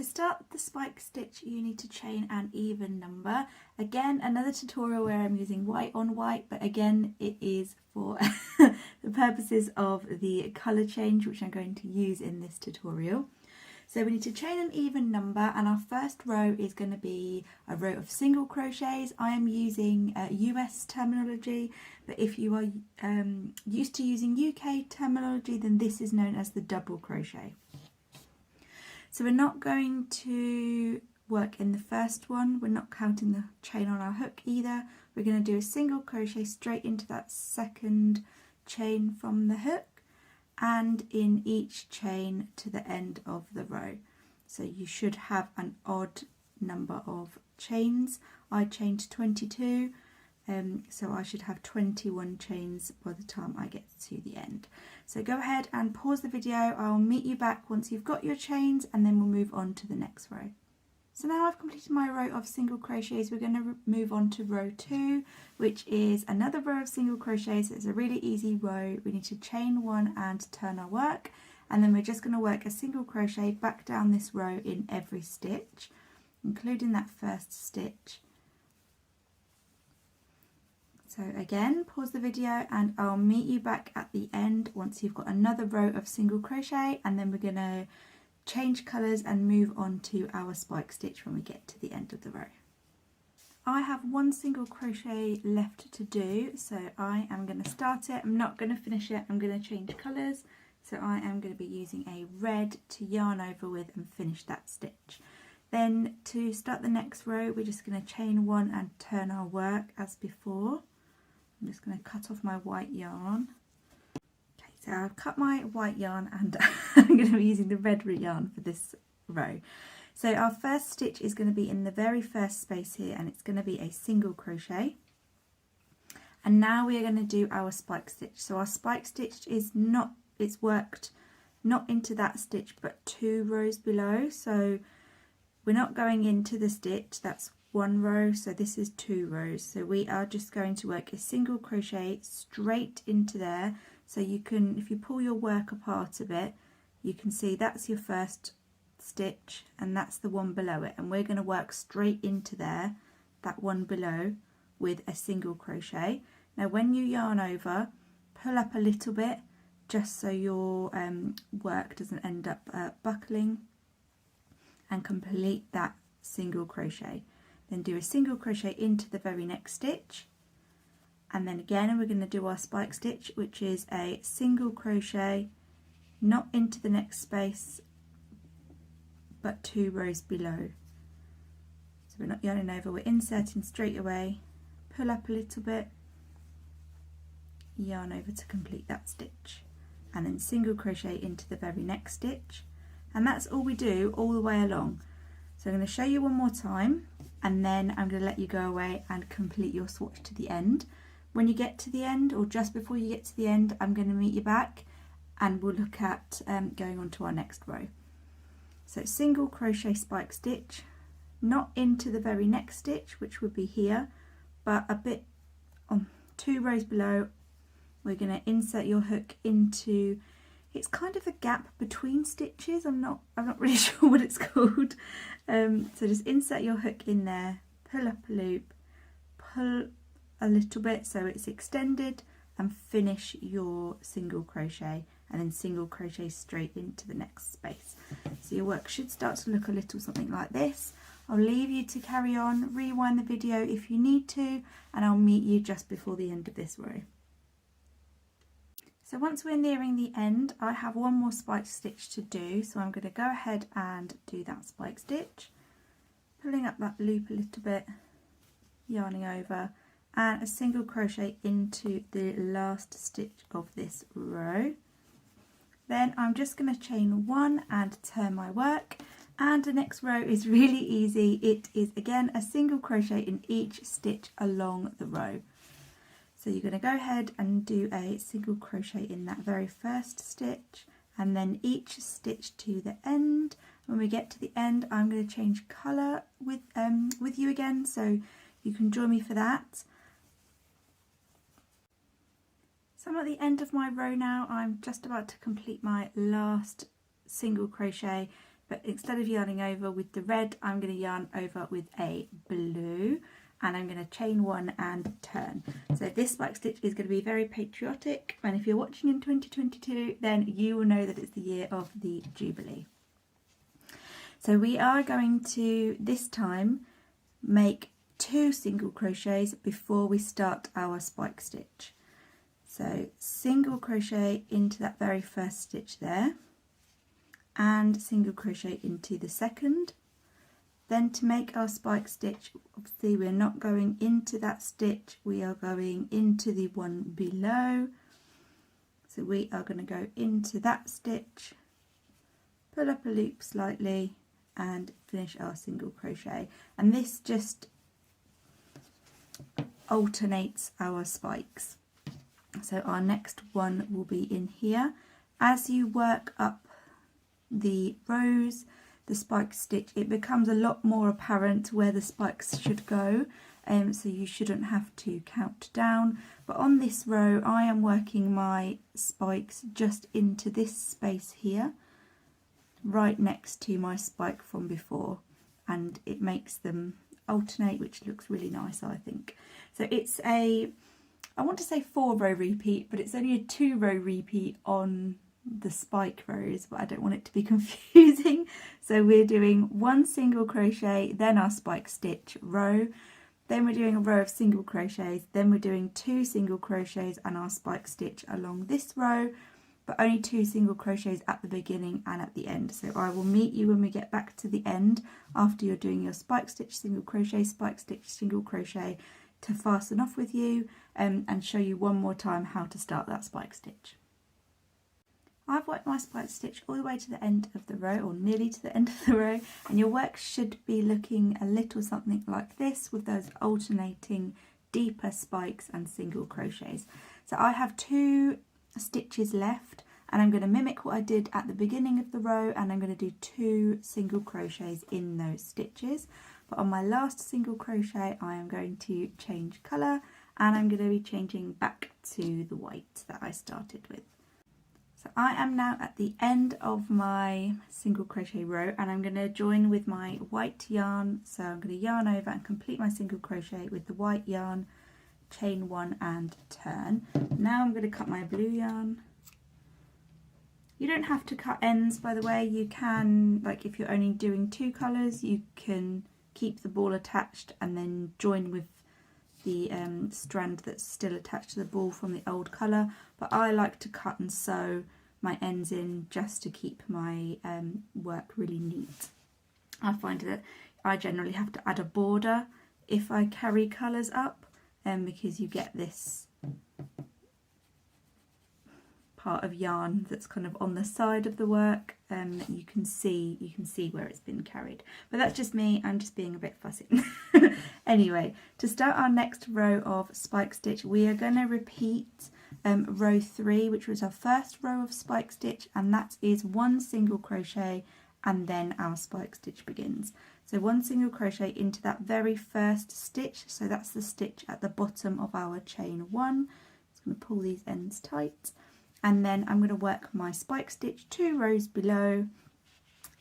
to start the spike stitch you need to chain an even number. Again, another tutorial where I'm using white on white, but again it is for the purposes of the colour change which I'm going to use in this tutorial. So we need to chain an even number, and our first row is going to be a row of single crochets. I am using US terminology, but if you are used to using UK terminology, then this is known as the double crochet. So we're not going to work in the first one, we're not counting the chain on our hook either. We're going to do a single crochet straight into that second chain from the hook, and in each chain to the end of the row. So you should have an odd number of chains. I chained 22, so I should have 21 chains by the time I get to the end. So go ahead and pause the video. I'll meet you back once you've got your chains, and then we'll move on to the next row. So now I've completed my row of single crochets, we're going to move on to row 2, which is another row of single crochets. It's a really easy row. We need to chain one and turn our work, and then we're just going to work a single crochet back down this row in every stitch, including that first stitch. So again, pause the video and I'll meet you back at the end once you've got another row of single crochet, and then we're going to change colours and move on to our spike stitch when we get to the end of the row. I have one single crochet left to do, so I am going to start it. I'm not going to finish it, I'm going to change colours. So I am going to be using a red to yarn over with and finish that stitch. Then to start the next row, we're just going to chain one and turn our work as before. I'm just going to cut off my white yarn. So I've cut my white yarn and I'm going to be using the red yarn for this row. So our first stitch is going to be in the very first space here, and it's going to be a single crochet. And now we are going to do our spike stitch. So our spike stitch is not, it's worked not into that stitch but 2 rows below. So we're not going into the stitch, that's 1 row, so this is 2 rows. So we are just going to work a single crochet straight into there. So you can, if you pull your work apart a bit, you can see that's your first stitch and that's the one below it, and we're going to work straight into there, that one below, with a single crochet. Now when you yarn over, pull up a little bit just so your work doesn't end up buckling, and complete that single crochet. Then do a single crochet into the very next stitch, and then again we're going to do our spike stitch, which is a single crochet not into the next space but 2 rows below. So we're not yarning over, we're inserting straight away, pull up a little bit, yarn over to complete that stitch, and then single crochet into the very next stitch. And that's all we do all the way along. So I'm going to show you one more time, and then I'm going to let you go away and complete your swatch to the end. When you get to the end, or just before you get to the end, I'm going to meet you back and we'll look at going on to our next row. So single crochet spike stitch, not into the very next stitch, which would be here, but a bit on 2 rows below. We're going to insert your hook into, it's kind of a gap between stitches, I'm not really sure what it's called. So just insert your hook in there, pull up a loop, pull a little bit so it's extended, and finish your single crochet, and then single crochet straight into the next space. So your work should start to look a little something like this. I'll leave you to carry on, rewind the video if you need to, and I'll meet you just before the end of this row. So once we're nearing the end, I have one more spike stitch to do, so I'm going to go ahead and do that spike stitch, pulling up that loop a little bit, yarning over, and a single crochet into the last stitch of this row. Then I'm just going to chain one and turn my work, and the next row is really easy. It is again a single crochet in each stitch along the row. So you're going to go ahead and do a single crochet in that very first stitch, and then each stitch to the end. When we get to the end, I'm going to change colour with you again, so you can join me for that. So I'm at the end of my row now. I'm just about to complete my last single crochet. but instead of yarning over with the red, I'm going to yarn over with a blue, and I'm going to chain 1 and turn. So this spike stitch is going to be very patriotic, and if you're watching in 2022, then you will know that it's the year of the Jubilee. So we are going to this time make 2 single crochets before we start our spike stitch. So single crochet into that very first stitch there, and single crochet into the second. Then to make our spike stitch, obviously we're not going into that stitch, we are going into the one below. So we are going to go into that stitch, pull up a loop slightly and finish our single crochet. And this just alternates our spikes. So our next one will be in here. As you work up the rows, the spike stitch, it becomes a lot more apparent where the spikes should go, so you shouldn't have to count down. But on this row I am working my spikes just into this space here, right next to my spike from before, and it makes them alternate, which looks really nice, I think. So it's a, I want to say 4-row repeat, but it's only a 2-row repeat on the spike rows, but I don't want it to be confusing. So we're doing 1 single crochet, then our spike stitch row, then we're doing a row of single crochets, then we're doing 2 single crochets and our spike stitch along this row, but only 2 single crochets at the beginning and at the end. So I will meet you when we get back to the end after you're doing your spike stitch, single crochet, spike stitch, single crochet, to fasten off with you and show you one more time how to start that spike stitch. I've worked my spike stitch all the way to the end of the row, or nearly to the end of the row, and your work should be looking a little something like this, with those alternating deeper spikes and single crochets. So I have 2 stitches left, and I'm going to mimic what I did at the beginning of the row, and I'm going to do 2 single crochets in those stitches. But on my last single crochet I am going to change colour, and I'm going to be changing back to the white that I started with. So I am now at the end of my single crochet row, and I'm going to join with my white yarn. So I'm going to yarn over and complete my single crochet with the white yarn, chain 1 and turn. Now I'm going to cut my blue yarn. You don't have to cut ends, by the way. You can, like if you're only doing 2 colours, you can keep the ball attached and then join with the strand that's still attached to the ball from the old colour, but I like to cut and sew my ends in just to keep my work really neat. I find that I generally have to add a border if I carry colours up, because you get this part of yarn that's kind of on the side of the work, and you can see where it's been carried. But that's just me, I'm just being a bit fussy. Anyway, to start our next row of spike stitch, we are going to repeat row 3, which was our first row of spike stitch, and that is 1 single crochet and then our spike stitch begins. So 1 single crochet into that very first stitch, so that's the stitch at the bottom of our chain 1. Just going to pull these ends tight, and then I'm going to work my spike stitch 2 rows below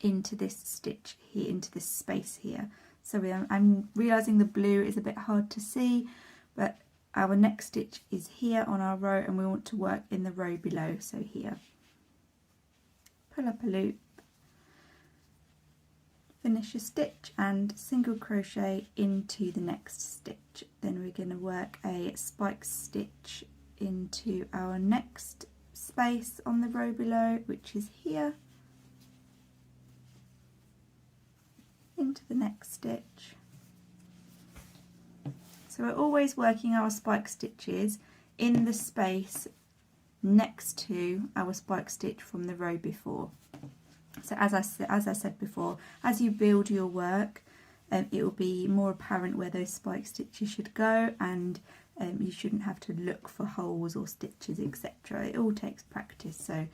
into this stitch here, into this space here. So I'm realising the blue is a bit hard to see, but our next stitch is here on our row, and we want to work in the row below, so here. Pull up a loop, finish a stitch and single crochet into the next stitch. Then we're going to work a spike stitch into our next space on the row below, which is here, into the next stitch. So we're always working our spike stitches in the space next to our spike stitch from the row before. So as I said before, as you build your work, it will be more apparent where those spike stitches should go, and you shouldn't have to look for holes or stitches, etc. It all takes practice, so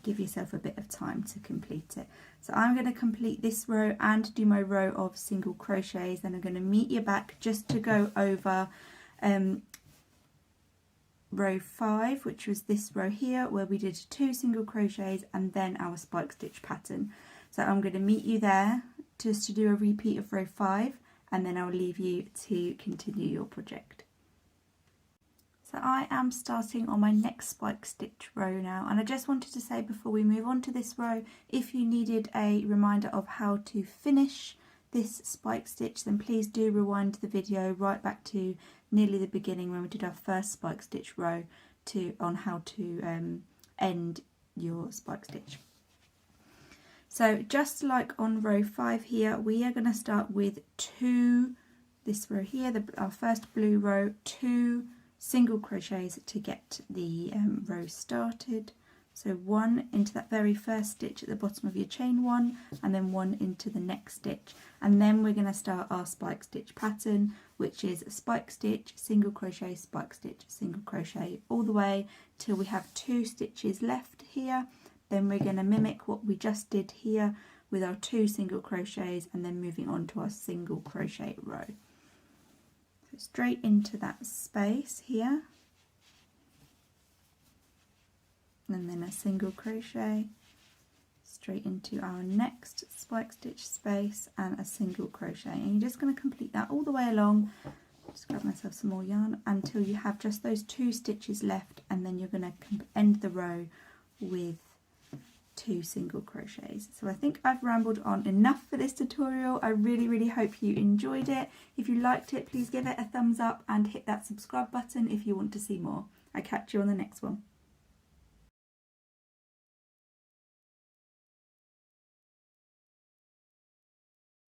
give yourself a bit of time to complete it. So I'm going to complete this row and do my row of single crochets, then I'm going to meet you back just to go over row 5, which was this row here where we did 2 single crochets and then our spike stitch pattern. So I'm going to meet you there just to do a repeat of row 5, and then I'll leave you to continue your project. So I am starting on my next spike stitch row now, and I just wanted to say before we move on to this row, if you needed a reminder of how to finish this spike stitch, then please do rewind the video right back to nearly the beginning when we did our first spike stitch row on how to end your spike stitch. So just like on row 5 here, we are going to start with this row here, our first blue row, 2 single crochets to get the row started. So 1 into that very first stitch at the bottom of your chain 1, and then 1 into the next stitch, and then we're going to start our spike stitch pattern, which is spike stitch, single crochet, spike stitch, single crochet, all the way till we have 2 stitches left here. Then we're going to mimic what we just did here with our 2 single crochets, and then moving on to our single crochet row. So straight into that space here, and then a single crochet, straight into our next spike stitch space and a single crochet, and you're just going to complete that all the way along. Just grab myself some more yarn until you have just those 2 stitches left, and then you're going to end the row with 2 single crochets. So I think I've rambled on enough for this tutorial. I really hope you enjoyed it. If you liked it, please give it a thumbs up and hit that subscribe button if you want to see more. I'll catch you on the next one.